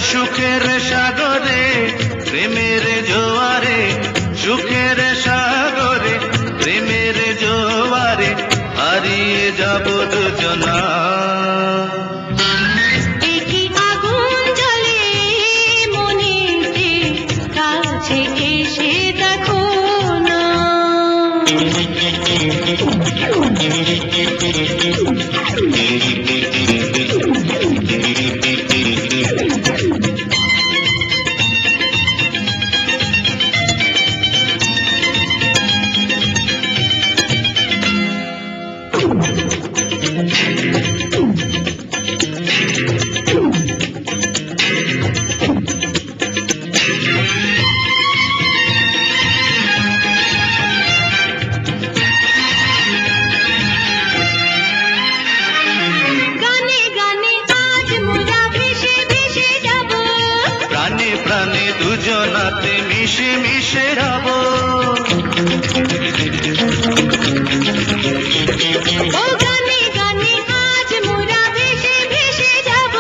সুখের সাগরে প্রেমের জোয়ারে, সুখের সাগরে প্রেমের জোয়ারে হারিয়ে যাব দুজনা। একই আগুন জ্বলে মনেতে, কাছে এসে দেখো না। প্রাণে দুজনাতে মিশে মিশে রব। ও গানে গানে আজ মোরা ভেসে ভেসে যাব।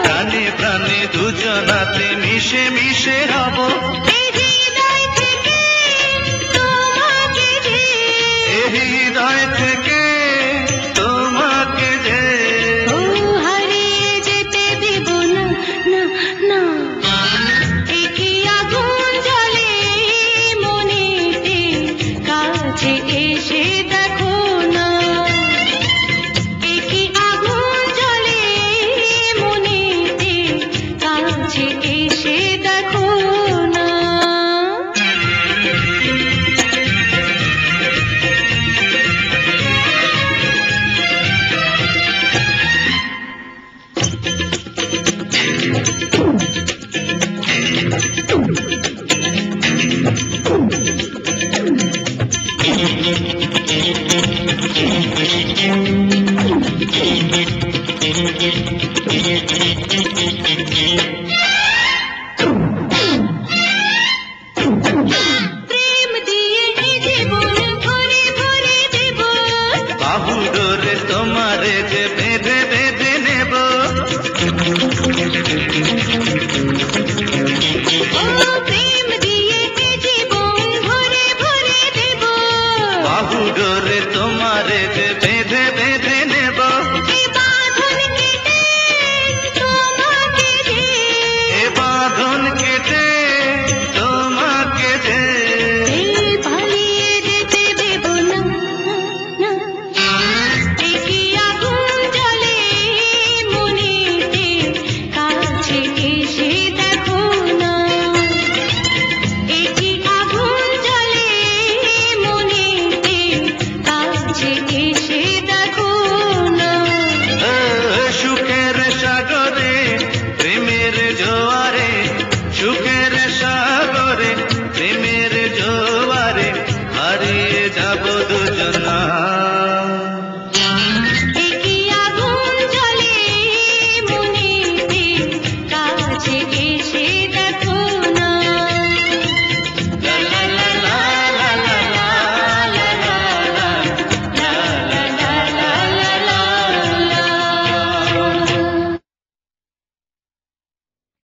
প্রাণে প্রাণে দুজনাতে মিশে মিশে রব। এই হৃদয় থেকে তোমাকে যে, এই হৃদয় থেকে তোমাকে যে, ও হারিয়ে যেতে দেব না, না, না। একই আগুন জ্বলে মনেতে, কাছে এসে দেখো না। একই আগুন জ্বলে মনেতে, কাছে এসে দেখো না। প্রেম দিয়ে জীবন ভরে ভরে দেব। বাহু ডোরে তোমারে যে বেঁধে বেঁধে নেব। ও